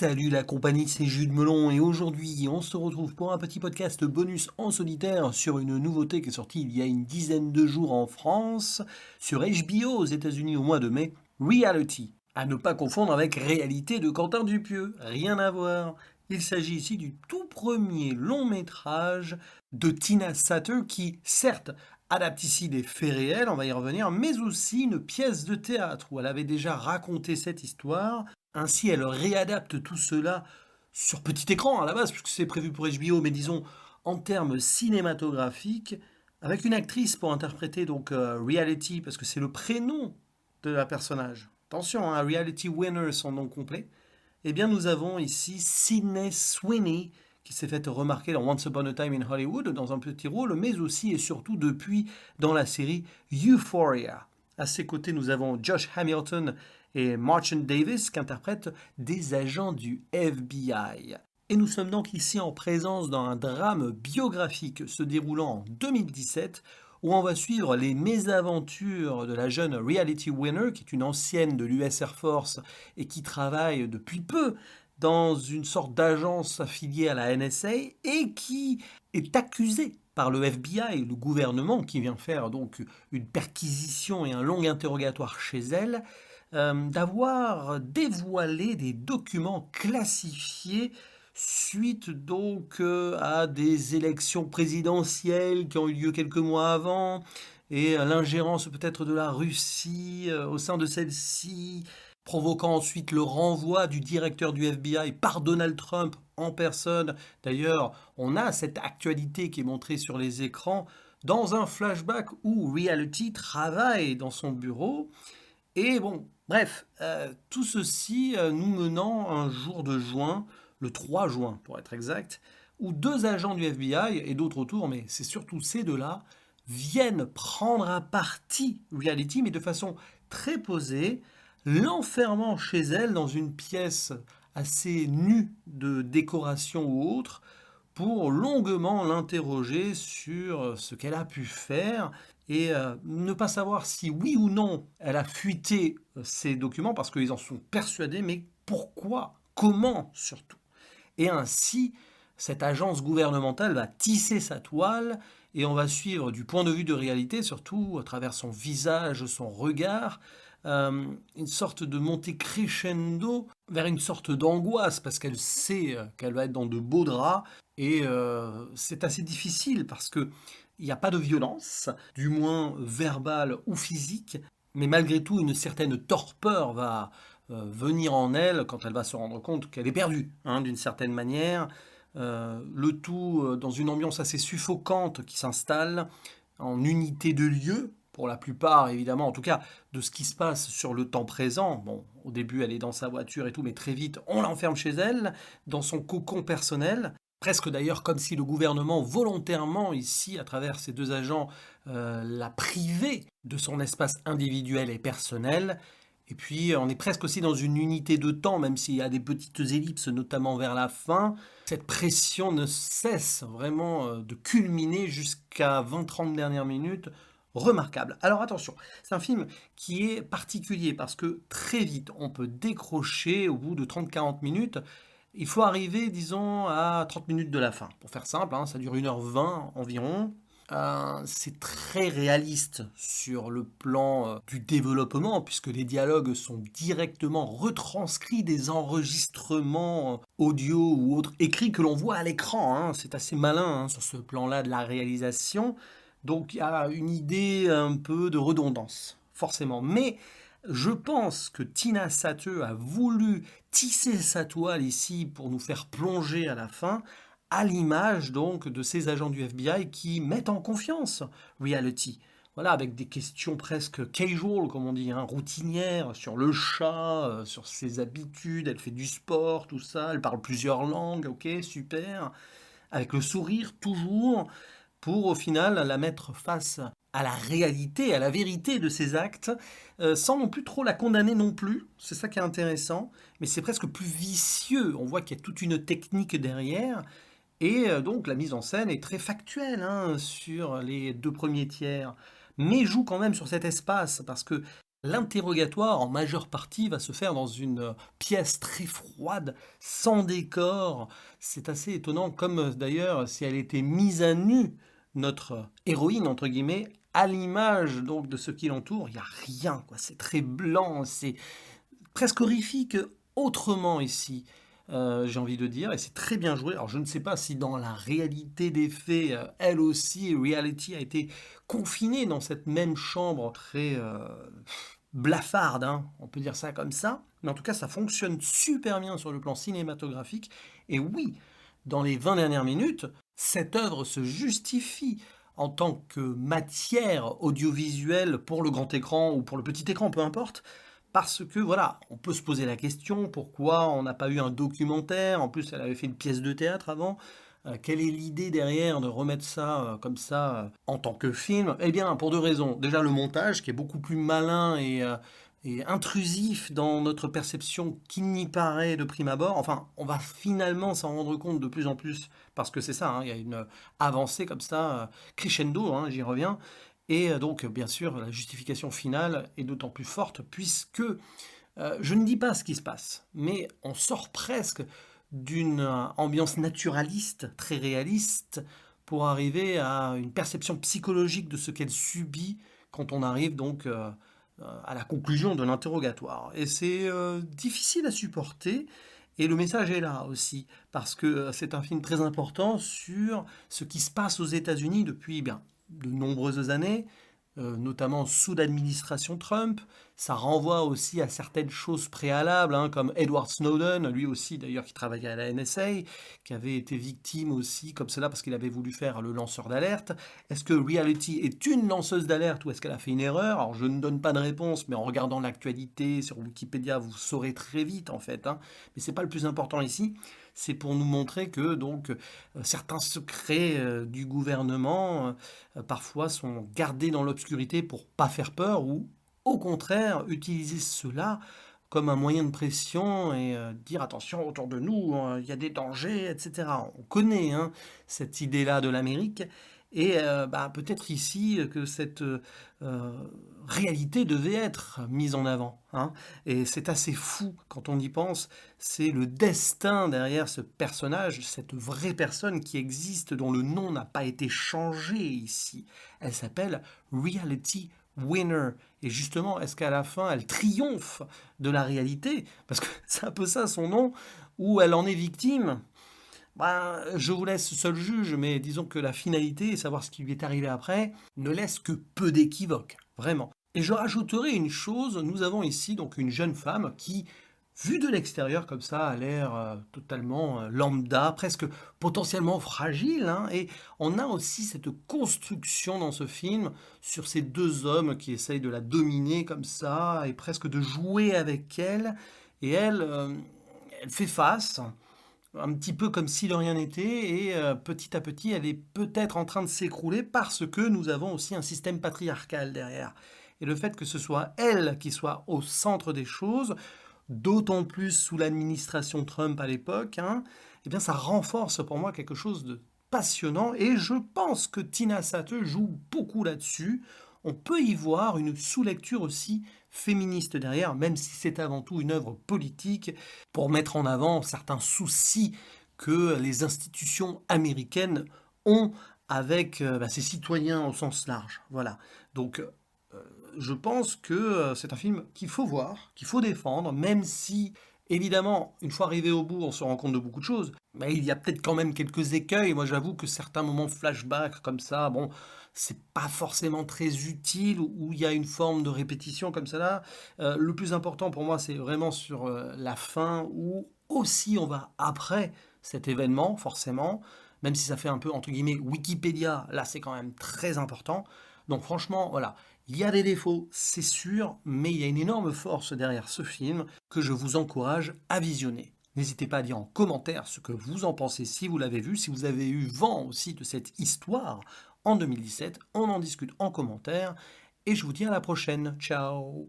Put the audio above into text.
Salut la compagnie, c'est Jules Melon et aujourd'hui on se retrouve pour un petit podcast bonus en solitaire sur une nouveauté qui est sortie il y a une dizaine de jours en France, sur HBO aux États-Unis au mois de mai, Reality. À ne pas confondre avec Réalité de Quentin Dupieux, rien à voir. Il s'agit ici du tout premier long métrage de Tina Satter qui, certes, adapte ici des faits réels, on va y revenir, mais aussi une pièce de théâtre où elle avait déjà raconté cette histoire. Ainsi, elle réadapte tout cela sur petit écran à la base, puisque c'est prévu pour HBO, mais disons en termes cinématographiques, avec une actrice pour interpréter donc Reality, parce que c'est le prénom de la personnage. Attention, hein, Reality Winner, son nom complet. Eh bien, nous avons ici Sydney Sweeney, qui s'est fait remarquer dans Once Upon a Time in Hollywood, dans un petit rôle, mais aussi et surtout depuis dans la série Euphoria. À ses côtés, nous avons Josh Hamilton et Marchant Davis qui interprètent des agents du FBI. Et nous sommes donc ici en présence d'un drame biographique se déroulant en 2017 où on va suivre les mésaventures de la jeune Reality Winner, qui est une ancienne de l'US Air Force et qui travaille depuis peu dans une sorte d'agence affiliée à la NSA et qui est accusée par le FBI, le gouvernement, qui vient faire donc une perquisition et un long interrogatoire chez elle, d'avoir dévoilé des documents classifiés suite donc à des élections présidentielles qui ont eu lieu quelques mois avant et à l'ingérence peut-être de la Russie au sein de celle-ci, provoquant ensuite le renvoi du directeur du FBI par Donald Trump en personne. D'ailleurs, on a cette actualité qui est montrée sur les écrans dans un flashback où Reality travaille dans son bureau. Et bon, bref, tout ceci nous menant un jour de juin, le 3 juin pour être exact, où deux agents du FBI et d'autres autour, mais c'est surtout ces deux-là, viennent prendre à partie Reality, mais de façon très posée, l'enfermant chez elle dans une pièce assez nue de décoration ou autre, pour longuement l'interroger sur ce qu'elle a pu faire et ne pas savoir si oui ou non elle a fuité ces documents parce qu'ils en sont persuadés, mais pourquoi, comment surtout. Et ainsi, cette agence gouvernementale va tisser sa toile et on va suivre du point de vue de Réalité, surtout à travers son visage, son regard, une sorte de montée crescendo vers une sorte d'angoisse parce qu'elle sait qu'elle va être dans de beaux draps et c'est assez difficile parce que il n'y a pas de violence, du moins verbale ou physique, mais malgré tout une certaine torpeur va venir en elle quand elle va se rendre compte qu'elle est perdue, hein, d'une certaine manière. Le tout dans une ambiance assez suffocante qui s'installe en unité de lieu, pour la plupart évidemment, en tout cas de ce qui se passe sur le temps présent. Bon, au début elle est dans sa voiture et tout, mais très vite on l'enferme chez elle, dans son cocon personnel. Presque d'ailleurs comme si le gouvernement volontairement ici, à travers ces deux agents, l'a privée de son espace individuel et personnel. Et puis on est presque aussi dans une unité de temps, même s'il y a des petites ellipses, notamment vers la fin. Cette pression ne cesse vraiment de culminer jusqu'à 20-30 dernières minutes. Remarquable. Alors attention, c'est un film qui est particulier parce que très vite on peut décrocher au bout de 30-40 minutes. Il faut arriver, disons, à 30 minutes de la fin. Pour faire simple, hein, ça dure 1h20 environ. C'est très réaliste sur le plan du développement, puisque les dialogues sont directement retranscrits des enregistrements audio ou autres écrits que l'on voit à l'écran, hein. C'est assez malin, hein, sur ce plan-là de la réalisation. Donc il y a une idée un peu de redondance, forcément. Mais je pense que Tina Satter a voulu tisser sa toile ici pour nous faire plonger à la fin, à l'image donc de ces agents du FBI qui mettent en confiance Reality. Voilà, avec des questions presque casual, comme on dit, hein, routinières, sur le chat, sur ses habitudes, elle fait du sport, tout ça, elle parle plusieurs langues, ok, super, avec le sourire toujours, pour au final la mettre face à la réalité, à la vérité de ses actes, sans non plus trop la condamner non plus. C'est ça qui est intéressant, mais c'est presque plus vicieux. On voit qu'il y a toute une technique derrière, et donc la mise en scène est très factuelle, hein, sur les deux premiers tiers, mais joue quand même sur cet espace, parce que L'interrogatoire, en majeure partie, va se faire dans une pièce très froide, sans décor. C'est assez étonnant, comme d'ailleurs si elle était mise à nu, notre héroïne, entre guillemets, à l'image donc de ce qui l'entoure. Il n'y a rien, quoi. C'est très blanc, c'est presque horrifique autrement ici, j'ai envie de dire, et c'est très bien joué. Alors je ne sais pas si dans la réalité des faits, elle aussi, Reality a été confinée dans cette même chambre très blafarde, hein, on peut dire ça comme ça, mais en tout cas ça fonctionne super bien sur le plan cinématographique, et oui, dans les 20 dernières minutes, cette œuvre se justifie en tant que matière audiovisuelle pour le grand écran ou pour le petit écran, peu importe, parce que voilà, on peut se poser la question pourquoi on n'a pas eu un documentaire. En plus, elle avait fait une pièce de théâtre avant. Quelle est l'idée derrière de remettre ça comme ça en tant que film? Eh bien, pour deux raisons. Déjà, le montage qui est beaucoup plus malin et intrusif dans notre perception qu'il n'y paraît de prime abord. Enfin, on va finalement s'en rendre compte de plus en plus parce que c'est ça, hein, il y a une avancée comme ça, crescendo, hein, j'y reviens. Et donc, bien sûr, la justification finale est d'autant plus forte puisque je ne dis pas ce qui se passe, mais on sort presque d'une ambiance naturaliste, très réaliste, pour arriver à une perception psychologique de ce qu'elle subit quand on arrive donc à la conclusion de l'interrogatoire. Et c'est difficile à supporter. Et le message est là aussi, parce que c'est un film très important sur ce qui se passe aux États-Unis depuis bien, de nombreuses années, notamment sous l'administration Trump. Ça renvoie aussi à certaines choses préalables, hein, comme Edward Snowden, lui aussi d'ailleurs qui travaillait à la NSA, qui avait été victime aussi comme cela parce qu'il avait voulu faire le lanceur d'alerte. Est-ce que Reality est une lanceuse d'alerte ou est-ce qu'elle a fait une erreur? Alors je ne donne pas de réponse, mais en regardant l'actualité sur Wikipédia, vous saurez très vite en fait, hein. Mais c'est pas le plus important ici. C'est pour nous montrer que donc certains secrets du gouvernement parfois sont gardés dans l'obscurité pour pas faire peur ou au contraire utiliser cela comme un moyen de pression et dire attention autour de nous, il y a des dangers, etc. On connaît hein, cette idée-là de l'Amérique et bah, peut-être ici que cette réalité devait être mise en avant, hein. Et c'est assez fou quand on y pense, c'est le destin derrière ce personnage, cette vraie personne qui existe, dont le nom n'a pas été changé ici. Elle s'appelle Reality Winner. Et justement, est-ce qu'à la fin, elle triomphe de la réalité? Parce que c'est un peu ça son nom, ou elle en est victime? Ben, je vous laisse seul juge, mais disons que la finalité, savoir ce qui lui est arrivé après, ne laisse que peu d'équivoques, vraiment. Et je rajouterai une chose, nous avons ici donc une jeune femme qui, vue de l'extérieur comme ça, a l'air totalement lambda, presque potentiellement fragile, hein, et on a aussi cette construction dans ce film sur ces deux hommes qui essayent de la dominer comme ça, et presque de jouer avec elle, et elle, elle fait face un petit peu comme si de rien n'était, et petit à petit, elle est peut-être en train de s'écrouler parce que nous avons aussi un système patriarcal derrière. Et le fait que ce soit elle qui soit au centre des choses, d'autant plus sous l'administration Trump à l'époque, hein, eh bien ça renforce pour moi quelque chose de passionnant, et je pense que Tina Satte joue beaucoup là-dessus. On peut y voir une sous-lecture aussi féministe derrière, même si c'est avant tout une œuvre politique, pour mettre en avant certains soucis que les institutions américaines ont avec ses citoyens au sens large. Voilà. Donc, je pense que c'est un film qu'il faut voir, qu'il faut défendre, même si, évidemment, une fois arrivé au bout, on se rend compte de beaucoup de choses. Mais il y a peut-être quand même quelques écueils. Moi, j'avoue que certains moments flashback comme ça, bon, c'est pas forcément très utile, où il y a une forme de répétition comme ça là. Le plus important pour moi, c'est vraiment sur la fin, où aussi on va après cet événement, forcément, même si ça fait un peu, entre guillemets, Wikipédia, là c'est quand même très important. Donc franchement, voilà, il y a des défauts, c'est sûr, mais il y a une énorme force derrière ce film que je vous encourage à visionner. N'hésitez pas à dire en commentaire ce que vous en pensez si vous l'avez vu, si vous avez eu vent aussi de cette histoire en 2017. On en discute en commentaire et je vous dis à la prochaine. Ciao!